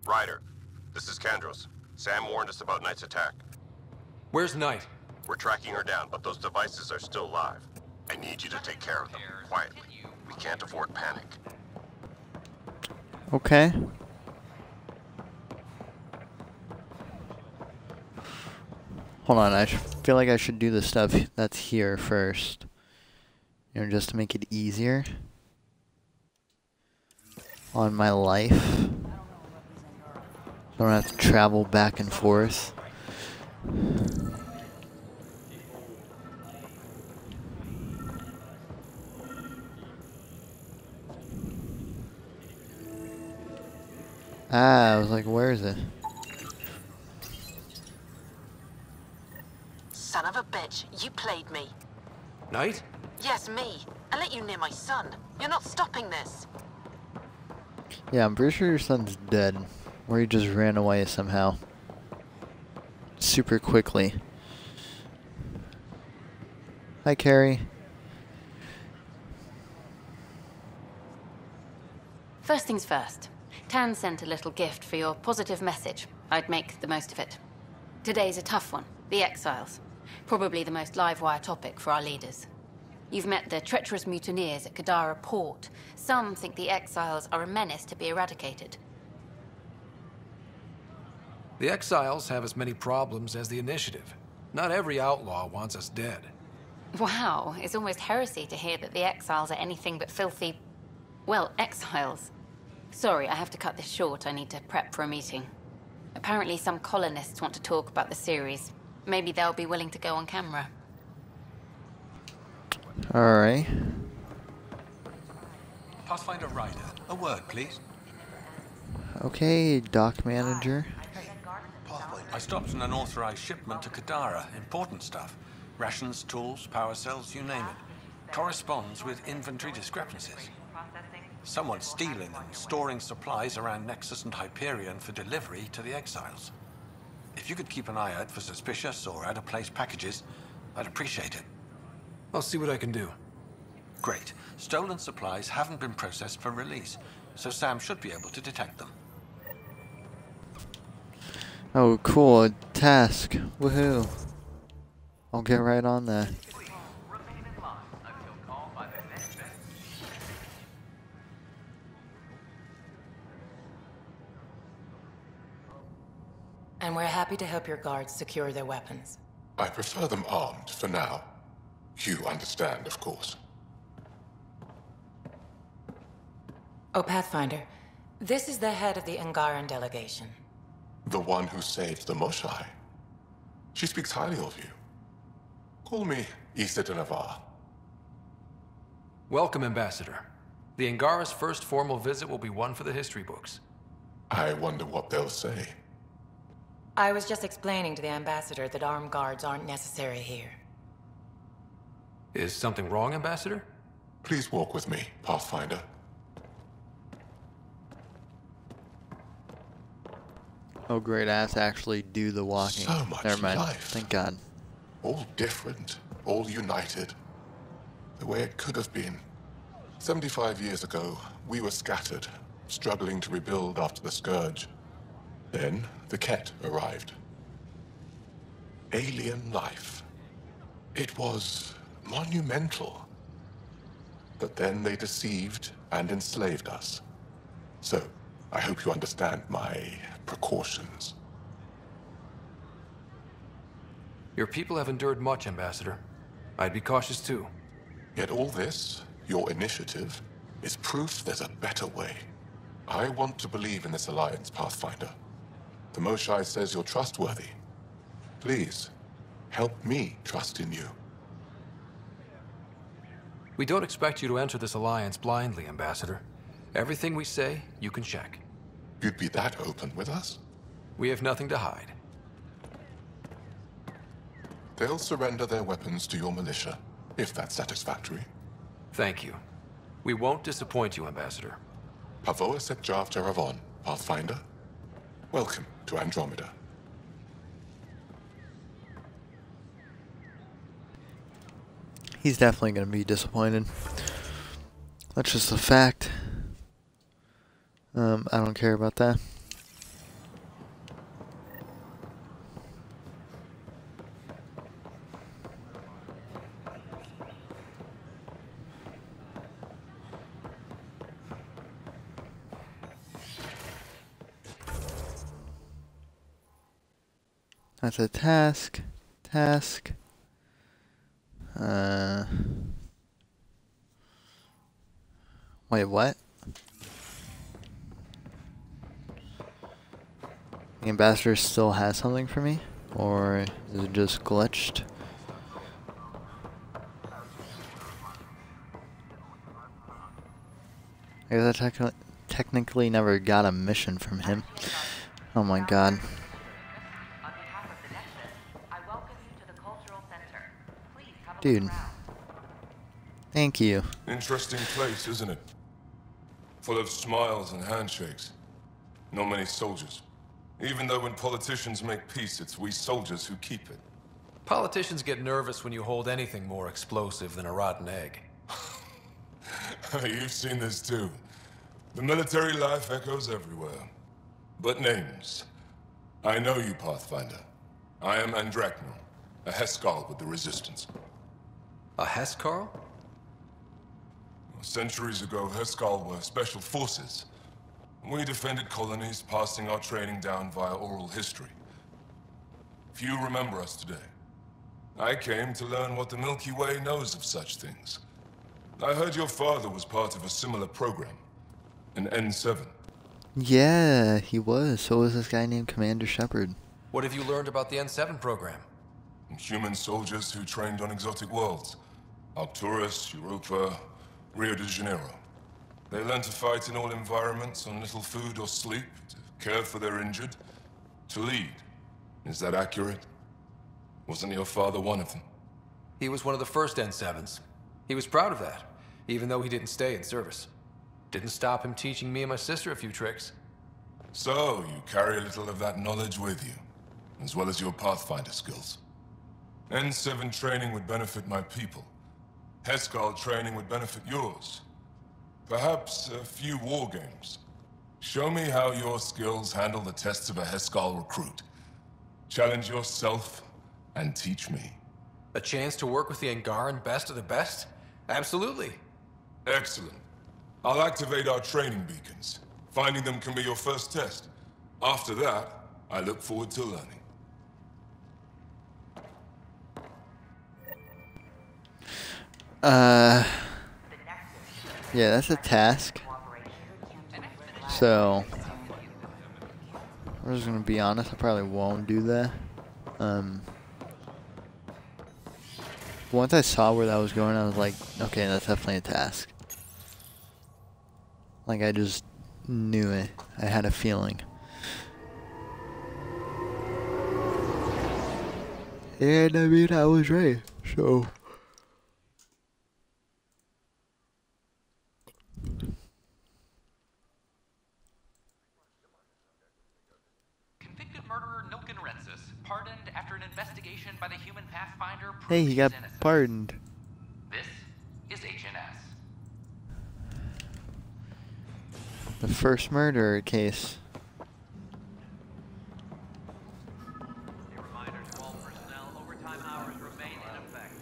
Ryder, this is Kandros. Sam warned us about Knight's attack. Where's Knight? We're tracking her down, but those devices are still live. I need you to take care of them, quietly. We can't afford panic. Okay. Hold on, I feel like I should do the stuff that's here first. You know, just to make it easier on my life. I don't have to travel back and forth. Ah, I was like, where is it? Son of a bitch, you played me. Knight? Yes, me. I let you near my son. You're not stopping this. Yeah, I'm pretty sure your son's dead. Or he just ran away somehow. Super quickly. Hi, Carrie. First things first. Tan sent a little gift for your positive message. I'd make the most of it. Today's a tough one. The Exiles. Probably the most live-wire topic for our leaders. You've met the treacherous mutineers at Kadara Port. Some think the Exiles are a menace to be eradicated. The Exiles have as many problems as the Initiative. Not every outlaw wants us dead. Wow, it's almost heresy to hear that the Exiles are anything but filthy... well, exiles. Sorry, I have to cut this short. I need to prep for a meeting. Apparently some colonists want to talk about the series. Maybe they'll be willing to go on camera. Alright. Pathfinder Ryder, a word, please. Okay, dock manager. I stopped an unauthorized shipment to Kadara. Important stuff. Rations, tools, power cells, you name it. Corresponds with inventory discrepancies. Someone's stealing and storing supplies around Nexus and Hyperion for delivery to the Exiles. If you could keep an eye out for suspicious or out-of-place packages, I'd appreciate it. I'll see what I can do. Great. Stolen supplies haven't been processed for release, so Sam should be able to detect them. Oh, cool. A task. Woohoo. I'll get right on that. And we're happy to help your guards secure their weapons. I prefer them armed for now. You understand, of course. Oh, Pathfinder, this is the head of the Angaran delegation. The one who saved the Moshai. She speaks highly of you. Call me Issa de Navarre. Welcome, Ambassador. The Angara's first formal visit will be one for the history books. I wonder what they'll say. I was just explaining to the Ambassador that armed guards aren't necessary here. Is something wrong, Ambassador? Please walk with me, Pathfinder. Oh, great. I have to actually do the walking. So much Never mind. life. Thank God. All different, all united. The way it could have been. 75 years ago, we were scattered, struggling to rebuild after the Scourge. Then, the Ket arrived. Alien life. It was monumental. But then they deceived and enslaved us. So, I hope you understand my precautions. Your people have endured much, Ambassador. I'd be cautious too. Yet all this, your initiative, is proof there's a better way. I want to believe in this alliance, Pathfinder. The Moshai says you're trustworthy. Please, help me trust in you. We don't expect you to enter this alliance blindly, Ambassador. Everything we say, you can check. You'd be that open with us? We have nothing to hide. They'll surrender their weapons to your militia, if that's satisfactory. Thank you. We won't disappoint you, Ambassador. Pavoa set Jav Teravon, Pathfinder. Welcome to Andromeda. He's definitely going to be disappointed. That's just a fact. I don't care about that. That's a task. Task. Wait, what? The ambassador still has something for me? Or is it just glitched? I guess I technically never got a mission from him. Oh my god. Dude. Thank you. Interesting place, isn't it? Full of smiles and handshakes. Not many soldiers. Even though when politicians make peace, it's we soldiers who keep it. Politicians get nervous when you hold anything more explosive than a rotten egg. You've seen this too. The military life echoes everywhere. But names. I know you, Pathfinder. I am Andromeda, a Heskal with the Resistance. A Heskal? Centuries ago, Heskal were special forces. We defended colonies, passing our training down via oral history. Few remember us today. I came to learn what the Milky Way knows of such things. I heard your father was part of a similar program, an N7. Yeah, he was. So was this guy named Commander Shepard. What have you learned about the N7 program? Human soldiers who trained on exotic worlds. Arcturus, Europa, Rio de Janeiro. They learned to fight in all environments on little food or sleep, to care for their injured, to lead. Is that accurate? Wasn't your father one of them? He was one of the first N7s. He was proud of that, even though he didn't stay in service. Didn't stop him teaching me and my sister a few tricks. So, you carry a little of that knowledge with you, as well as your Pathfinder skills. N7 training would benefit my people. Heskal training would benefit yours. Perhaps a few war games. Show me how your skills handle the tests of a Heskal recruit. Challenge yourself and teach me. A chance to work with the Angaran best of the best? Absolutely. Excellent. I'll activate our training beacons. Finding them can be your first test. After that, I look forward to learning. Yeah, that's a task. So, I'm just gonna be honest, I probably won't do that. Once I saw where that was going, I was like, okay, that's definitely a task. Like, I just knew it. I had a feeling. And I mean, I was right, so... Pardoned after an investigation by the human Pathfinder. Hey, he got pardoned. This is HNS. The first murder case. A reminder to all personnel, overtime hours remain in effect.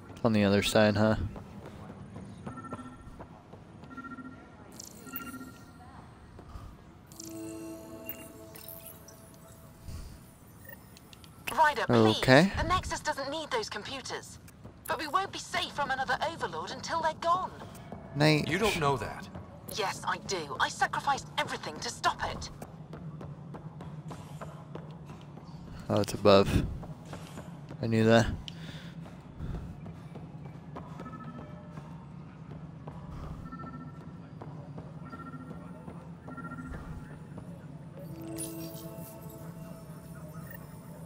It's on the other side, huh? Ryder, please. Okay. The Nexus doesn't need those computers. But we won't be safe from another Overlord until they're gone. Night. You don't know that. Yes, I do. I sacrificed everything to stop it. Oh, it's above. I knew that.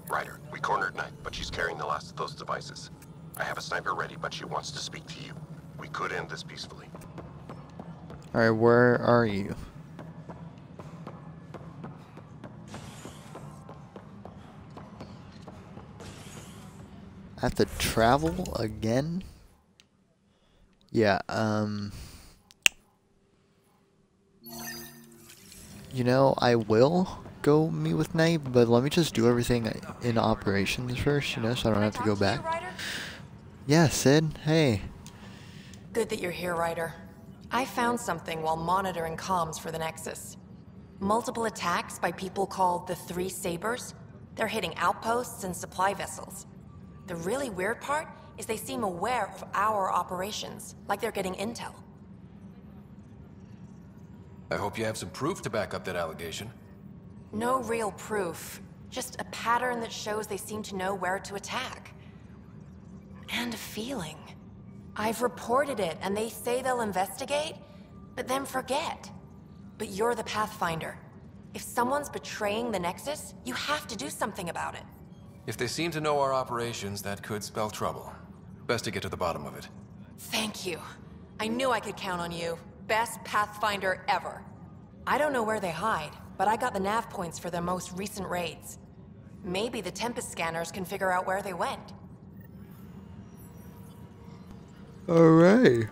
Ryder, we cornered Knight, but she's carrying the last of those devices. I have a sniper ready, but she wants to speak to you. We could end this peacefully. Alright, where are you? I have to travel again? Yeah, you know, I will go meet with Knight, but let me just do everything in operations first, you know, so I don't have to go back. Yeah, Sid, hey. Good that you're here, Ryder. I found something while monitoring comms for the Nexus. Multiple attacks by people called the Three Sabers. They're hitting outposts and supply vessels. The really weird part is they seem aware of our operations, like they're getting intel. I hope you have some proof to back up that allegation. No real proof, just a pattern that shows they seem to know where to attack. And a feeling. I've reported it, and they say they'll investigate, but then forget. But you're the Pathfinder. If someone's betraying the Nexus, you have to do something about it. If they seem to know our operations, that could spell trouble. Best to get to the bottom of it. Thank you. I knew I could count on you. Best Pathfinder ever. I don't know where they hide, but I got the nav points for their most recent raids. Maybe the Tempest scanners can figure out where they went. Alright.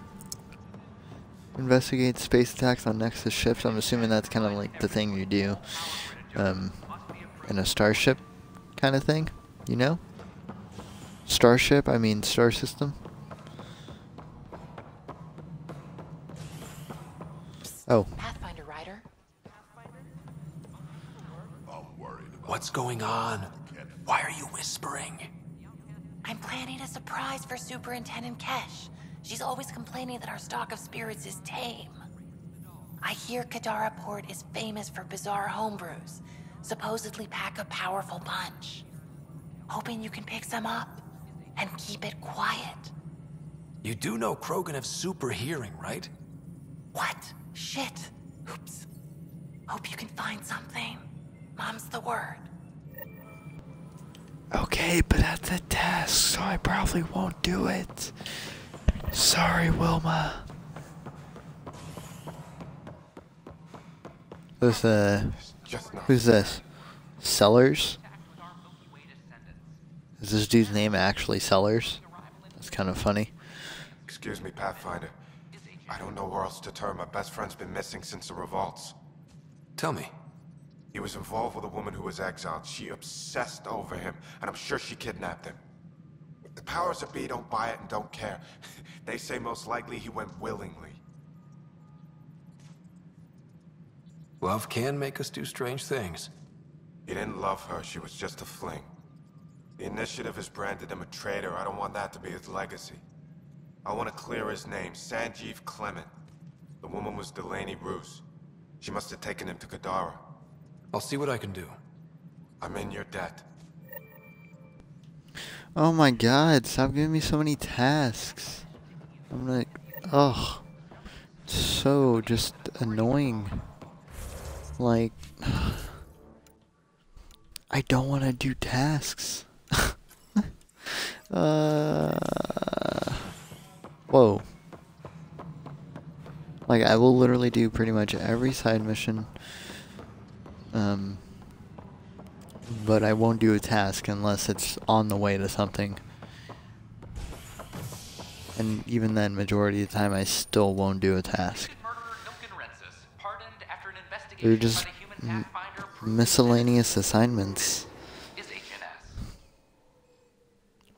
Investigate space attacks on Nexus ships. I'm assuming that's kind of like the thing you do in a starship kind of thing, you know? Starship, I mean star system. Oh. Pathfinder Rider. What's going on? Why are you whispering? I'm planning a surprise for Superintendent Kesh. She's always complaining that our stock of spirits is tame. I hear Kadara Port is famous for bizarre homebrews. Supposedly pack a powerful punch. Hoping you can pick some up and keep it quiet. You do know Krogan have super hearing, right? What? Shit. Oops. Hope you can find something. Mom's the word. Okay, but that's a test, so I probably won't do it. Sorry, Wilma. Who's this? Sellers? Is this dude's name actually Sellers? That's kind of funny. Excuse me, Pathfinder. I don't know where else to turn. My best friend's been missing since the revolts. Tell me. He was involved with a woman who was exiled. She obsessed over him, and I'm sure she kidnapped him. The powers that be don't buy it and don't care. They say most likely he went willingly. Love can make us do strange things. He didn't love her. She was just a fling. The Initiative has branded him a traitor. I don't want that to be his legacy. I want to clear his name, Sanjeev Clement. The woman was Delaney Roos. She must have taken him to Kadara. I'll see what I can do. I'm in your debt. Oh my god, stop giving me so many tasks. I'm like, ugh. So just annoying. Like, I don't want to do tasks. Whoa. Like, I will literally do pretty much every side mission. But I won't do a task unless it's on the way to something. And even then, majority of the time, I still won't do a task. They're just miscellaneous assignments.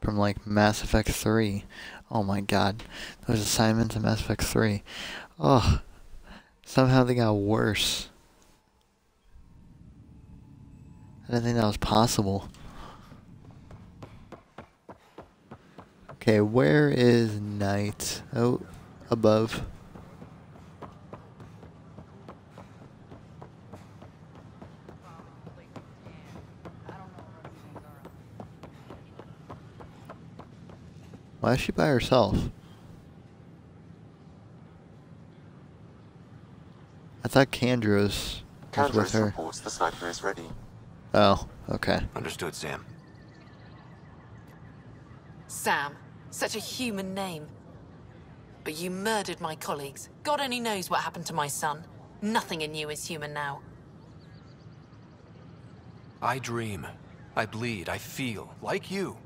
From like Mass Effect 3. Oh my god. Those assignments in Mass Effect 3. Oh. Somehow they got worse. I didn't think that was possible. Okay, where is Knight? Oh, above. Why is she by herself? I thought Kandros was with her. Reports the sniper is ready. Oh, okay. Understood, Sam. Sam, such a human name. But you murdered my colleagues. God only knows what happened to my son. Nothing in you is human now. I dream. I bleed. I feel. Like you.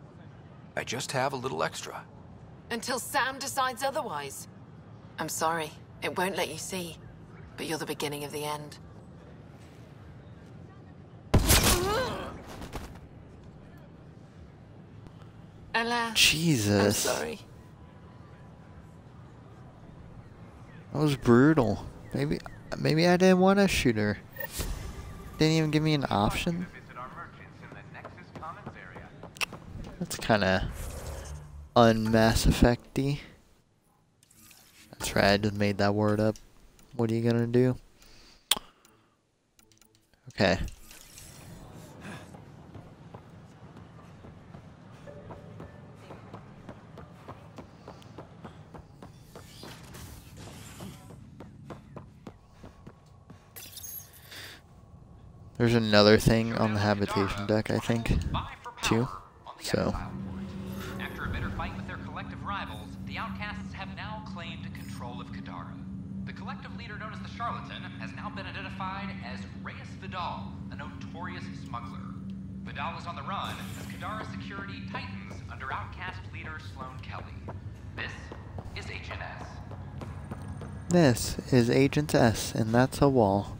I just have a little extra. Until Sam decides otherwise. I'm sorry. It won't let you see. But you're the beginning of the end. Alas, Jesus. I'm sorry. That was brutal. Maybe I didn't want to shoot her. Didn't even give me an option. That's kind of un-Mass Effect-y. That's right, I just made that word up. What are you gonna do? Okay. There's another thing on the habitation deck, I think, too. So. After a bitter fight with their collective rivals, the Outcasts have now claimed control of Kadara. The collective leader known as the Charlatan has now been identified as Reyes Vidal, a notorious smuggler. Vidal is on the run as Kadara security tightens under Outcast leader Sloane Kelly. This is Agent S. This is Agent S, and that's a wall.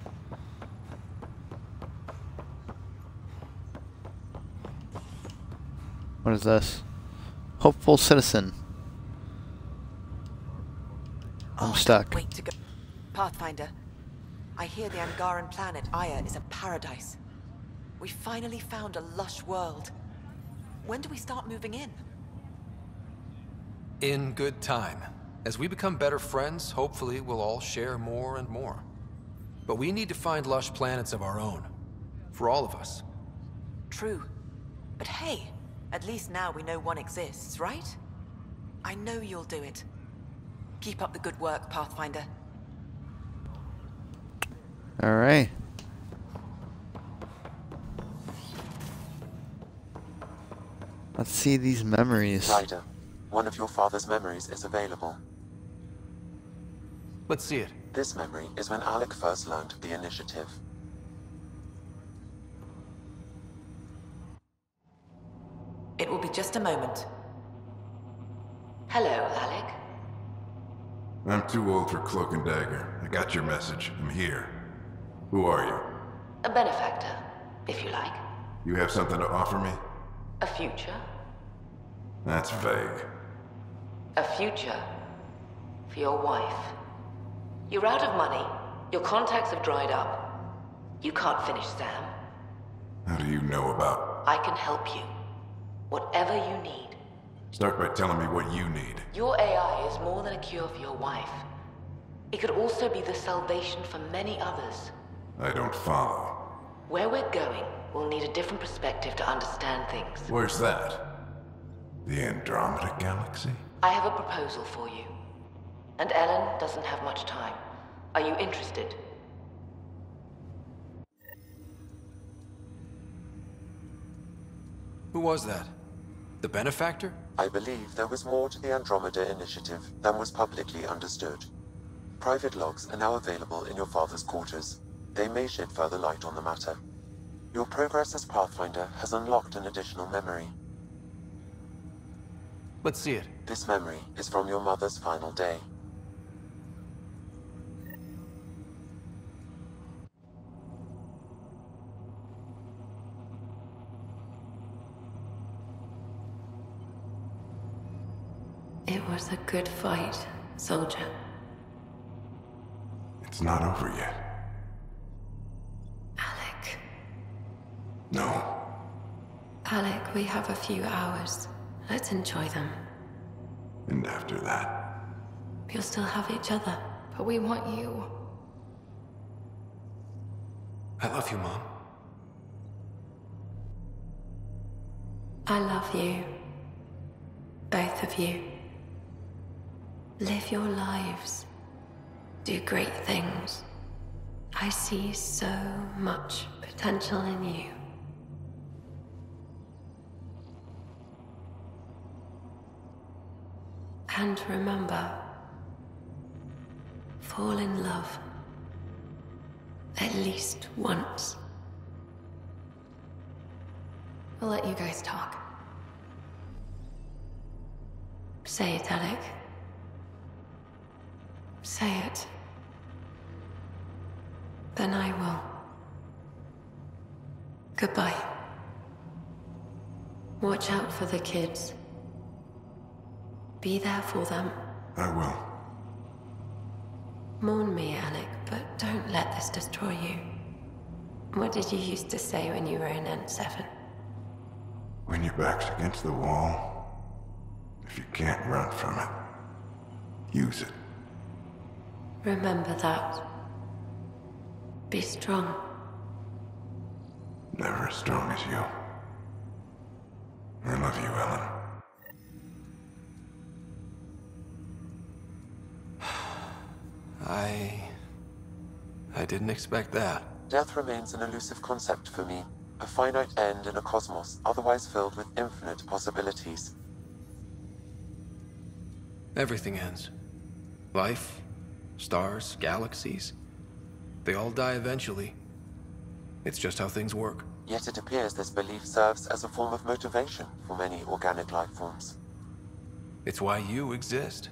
What is this? Hopeful citizen. I'm stuck. Wait to go. Pathfinder, I hear the Angaran planet Aya is a paradise. We finally found a lush world. When do we start moving in? In good time. As we become better friends, hopefully we'll all share more and more. But we need to find lush planets of our own. For all of us. True. But hey, at least now we know one exists, right? I know you'll do it. Keep up the good work, Pathfinder. Alright. Let's see these memories. Ryder, one of your father's memories is available. Let's see it. This memory is when Alec first learned of the initiative. It will be just a moment. Hello, Alec. I'm too old for Cloak and Dagger. I got your message. I'm here. Who are you? A benefactor, if you like. You have something to offer me? A future. That's vague. A future for your wife. You're out of money. Your contacts have dried up. You can't finish Sam. How do you know about? I can help you. Whatever you need. Start by telling me what you need. Your AI is more than a cure for your wife. It could also be the salvation for many others. I don't follow. Where we're going, we'll need a different perspective to understand things. Where's that? The Andromeda Galaxy? I have a proposal for you. And Ellen doesn't have much time. Are you interested? Who was that? The benefactor? I believe there was more to the Andromeda initiative than was publicly understood. Private logs are now available in your father's quarters. They may shed further light on the matter. Your progress as Pathfinder has unlocked an additional memory. Let's see it. This memory is from your mother's final day. It was a good fight, soldier. It's not over yet. Alec. No. Alec, we have a few hours. Let's enjoy them. And after that? We'll still have each other, but we want you. I love you, Mom. I love you. Both of you. Live your lives. Do great things. I see so much potential in you. And remember, fall in love. At least once. We'll let you guys talk. Say it, Alec. Say it. Then I will. Goodbye. Watch out for the kids. Be there for them. I will. Mourn me, Alec, but don't let this destroy you. What did you used to say when you were in N7? When your back's against the wall, if you can't run from it, use it. Remember that. Be strong. Never as strong as you. I love you, Ellen. I didn't expect that. Death remains an elusive concept for me. A finite end in a cosmos otherwise filled with infinite possibilities. Everything ends. Life, stars, galaxies. They all die eventually. It's just how things work. Yet it appears this belief serves as a form of motivation for many organic life forms. It's why you exist.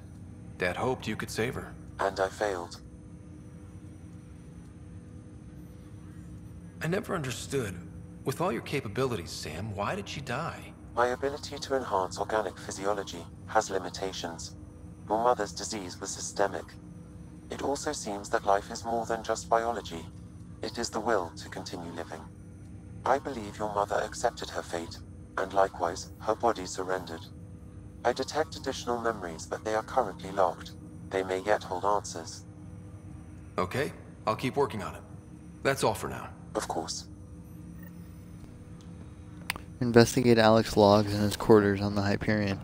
Dad hoped you could save her. And I failed. I never understood. With all your capabilities, Sam, why did she die? My ability to enhance organic physiology has limitations. Your mother's disease was systemic. It also seems that life is more than just biology. It is the will to continue living. I believe your mother accepted her fate, and likewise, her body surrendered. I detect additional memories, but they are currently locked. They may yet hold answers. Okay, I'll keep working on it. That's all for now. Of course. Investigate Alex's logs in his quarters on the Hyperion.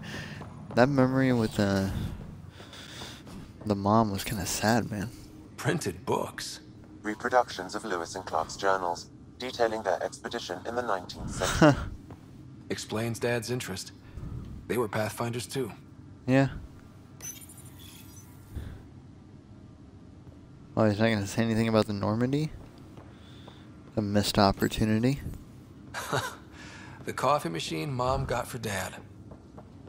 That memory with the mom was kind of sad, man. Printed books. Reproductions of Lewis and Clark's journals, detailing their expedition in the 19th century. Explains Dad's interest. They were Pathfinders too. Yeah. Oh, he's not going to say anything about the Normandy? A missed opportunity? The coffee machine Mom got for Dad.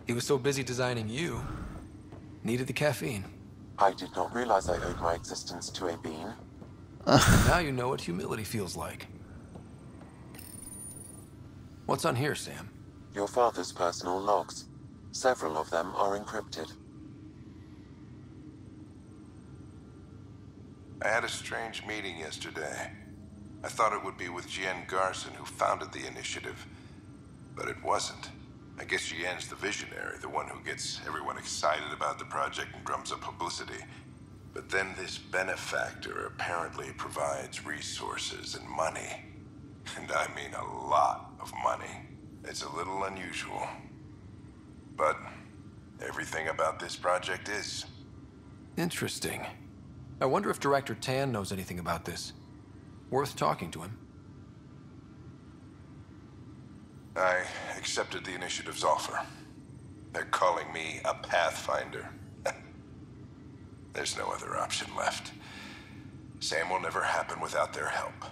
He was so busy designing you, needed the caffeine. I did not realize I owed my existence to a bean. Now you know what humility feels like. What's on here, Sam? Your father's personal logs. Several of them are encrypted. I had a strange meeting yesterday. I thought it would be with Jien Garson, who founded the initiative. But it wasn't. I guess Jien's the visionary, the one who gets everyone excited about the project and drums up publicity. But then this benefactor apparently provides resources and money. And I mean a lot of money. It's a little unusual. But everything about this project is. Interesting. I wonder if Director Tan knows anything about this. Worth talking to him. I accepted the initiative's offer. They're calling me a Pathfinder. There's no other option left. Sam will never happen without their help.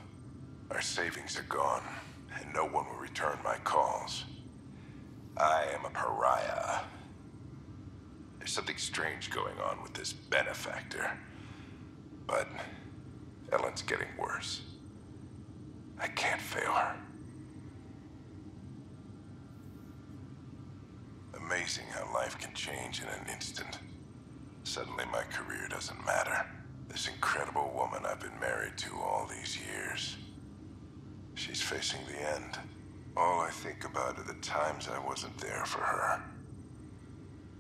Our savings are gone, and no one will return my calls. I am a pariah. There's something strange going on with this benefactor. But Ellen's getting worse. I can't fail her. Amazing how life can change in an instant. Suddenly my career doesn't matter. This incredible woman I've been married to all these years. She's facing the end. All I think about are the times I wasn't there for her.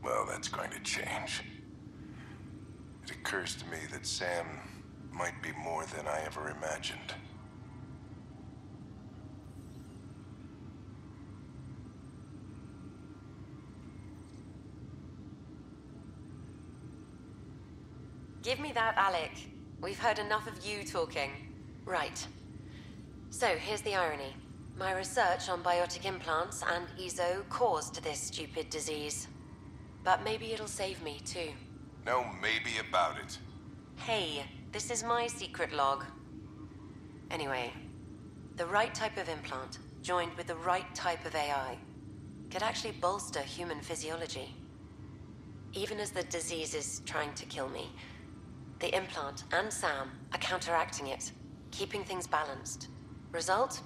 Well, that's going to change. It occurs to me that Sam might be more than I ever imagined. Give me that, Alec. We've heard enough of you talking. Right. So, here's the irony. My research on biotic implants and EZO caused this stupid disease. But maybe it'll save me, too. No maybe about it. Hey, this is my secret log. Anyway, the right type of implant, joined with the right type of AI, could actually bolster human physiology. Even as the disease is trying to kill me, the implant and Sam are counteracting it, keeping things balanced. Result?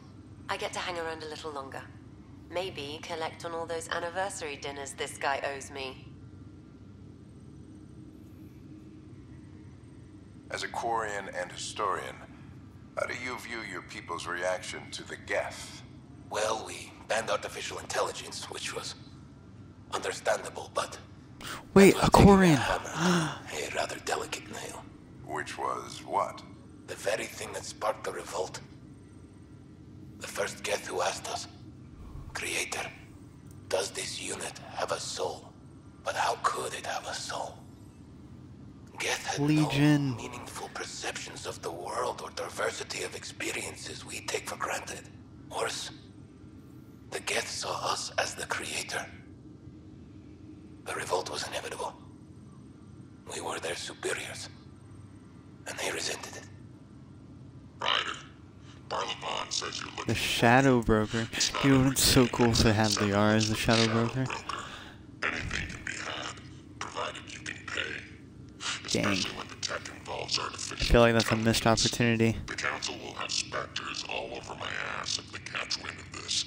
I get to hang around a little longer. Maybe collect on all those anniversary dinners this guy owes me. As a Quarian and historian, How do you view your people's reaction to the Geth? Well, we banned artificial intelligence, which was understandable, but... Wait, a Korean! A rather delicate nail. Which was what? The very thing that sparked the revolt. The first Geth who asked us, Creator, does this unit have a soul? But how could it have a soul? Geth had Legion. no meaningful perceptions of the world or diversity of experiences we take for granted. Worse, the Geth saw us as the Creator. The revolt was inevitable. We were their superiors, and they resented it. Ryder, Barlevon says you're looking The Shadow Broker. You know what's so cool if they had Liara as the Shadow Broker? Anything can be had, provided you can pay. Dang. Especially when the tech involves artificial I feel like that's a missed opportunity. The Council will have specters all over my ass if they catch wind of this.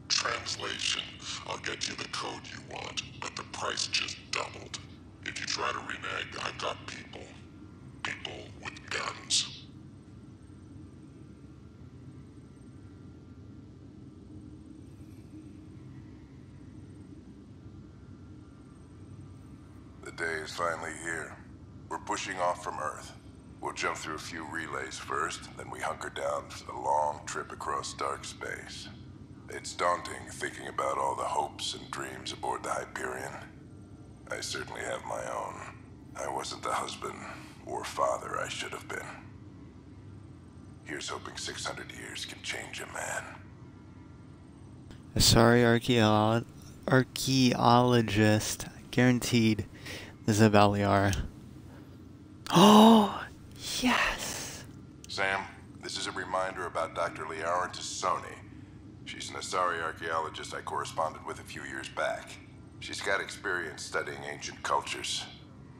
Translation, I'll get you the code you want, but the price just doubled. If you try to renege, I've got people. People with guns. The day is finally here. We're pushing off from Earth. We'll jump through a few relays first, then we hunker down for the long trip across dark space. It's daunting thinking about all the hopes and dreams aboard the Hyperion. I certainly have my own. I wasn't the husband or father I should have been. Here's hoping 600 years can change a man. A sorry archaeologist. Guaranteed. This is about Liara. Oh, yes! Sam, this is a reminder about Dr. Liara Tassoni. She's an Asari archaeologist I corresponded with a few years back. She's got experience studying ancient cultures.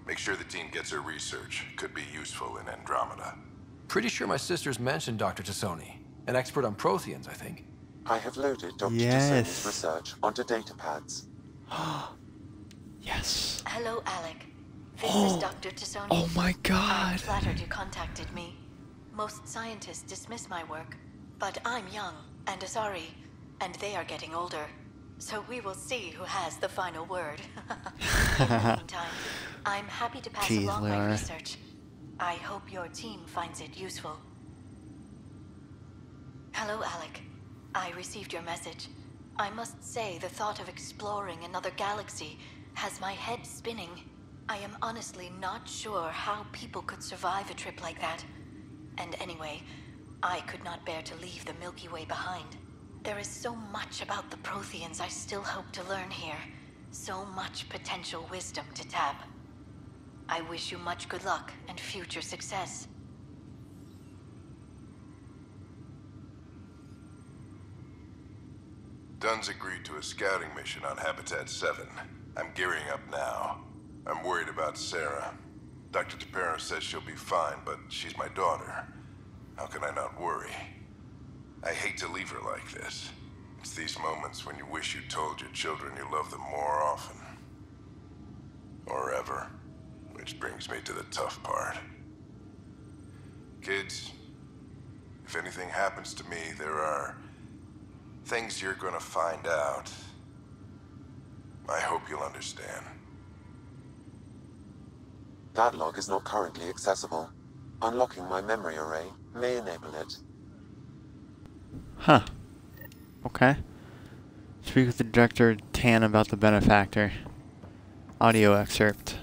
Make sure the team gets her research. Could be useful in Andromeda. Pretty sure my sisters mentioned Dr. Tassoni. An expert on Protheans, I think. I have loaded Dr. Yes. Tassoni's research onto datapads. Yes. Hello, Alec. This is Dr. Tassoni. Oh my god. I'm flattered you contacted me. Most scientists dismiss my work, but I'm young and Asari, and they are getting older. So we will see who has the final word. In the meantime, I'm happy to pass along my Liara. research. I hope your team finds it useful. Hello, Alec. I received your message. I must say the thought of exploring another galaxy has my head spinning. I am honestly not sure how people could survive a trip like that. And anyway, I could not bear to leave the Milky Way behind. There is so much about the Protheans I still hope to learn here. So much potential wisdom to tap. I wish you much good luck and future success. Dunn's agreed to a scouting mission on Habitat 7. I'm gearing up now. I'm worried about Sarah. Dr. Tapero says she'll be fine, but she's my daughter. How can I not worry? I hate to leave her like this. It's these moments when you wish you told your children you love them more often. Or ever. Which brings me to the tough part. Kids, if anything happens to me, there are things you're gonna find out. I hope you'll understand. That log is not currently accessible. Unlocking my memory array may enable it. Huh. Okay. Speak with the Director Tan about the benefactor. Audio excerpt.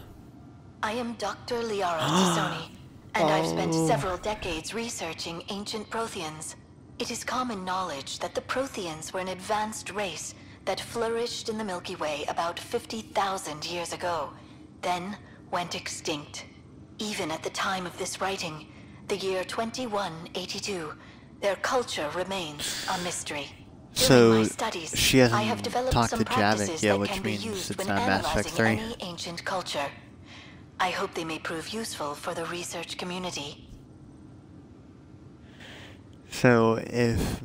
I am Dr. Liara Tassoni, and I've spent several decades researching ancient Protheans. It is common knowledge that the Protheans were an advanced race that flourished in the Milky Way about 50,000 years ago, then went extinct. Even at the time of this writing, the year 2182, their culture remains a mystery. So, my studies, she hasn't I have developed talked some to practices Javik yet, that which can be means used it's when not Mass Effect analyzing 3. any ancient culture. I hope they may prove useful for the research community. So, if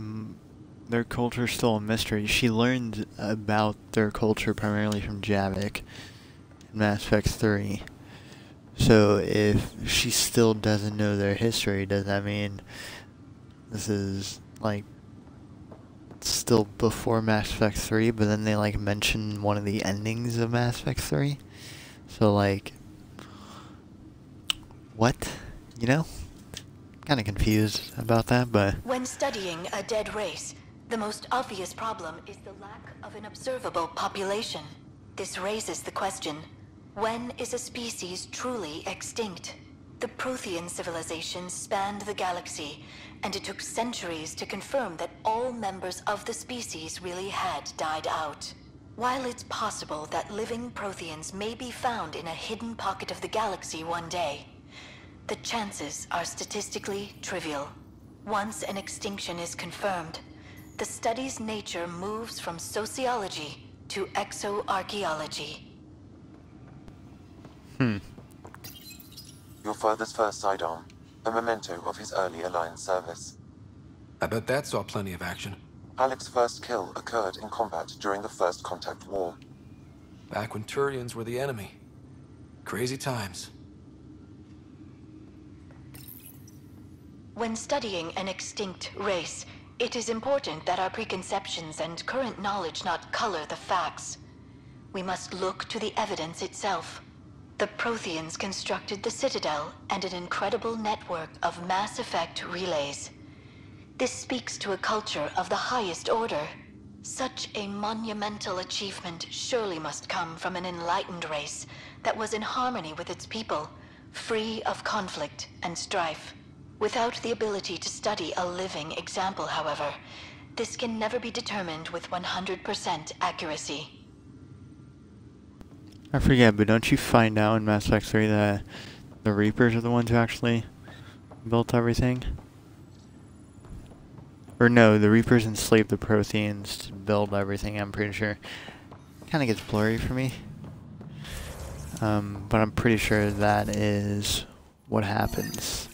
their culture is still a mystery, she learned about their culture primarily from Javik in Mass Effect 3. So, if she still doesn't know their history, does that mean this is like still before Mass Effect 3, but then they like mention one of the endings of Mass Effect 3. So like, what? You know? Kind of confused about that, but When studying a dead race, the most obvious problem is the lack of an observable population. This raises the question, when is a species truly extinct? The Prothean civilization spanned the galaxy, and it took centuries to confirm that all members of the species really had died out. While it's possible that living Protheans may be found in a hidden pocket of the galaxy one day, the chances are statistically trivial. Once an extinction is confirmed, the study's nature moves from sociology to exoarchaeology. Your father's first sidearm, a memento of his early Alliance service. I bet that saw plenty of action. Alec's first kill occurred in combat during the First Contact War. Back when Turians were the enemy. Crazy times. When studying an extinct race, it is important that our preconceptions and current knowledge not color the facts. We must look to the evidence itself. The Protheans constructed the Citadel and an incredible network of Mass Effect relays. This speaks to a culture of the highest order. Such a monumental achievement surely must come from an enlightened race that was in harmony with its people, free of conflict and strife. Without the ability to study a living example, however, this can never be determined with 100% accuracy. I forget, but don't you find out in Mass Effect 3 that the Reapers are the ones who actually built everything? Or no, the Reapers enslaved the Protheans to build everything, I'm pretty sure. Kinda gets blurry for me. But I'm pretty sure that is what happens.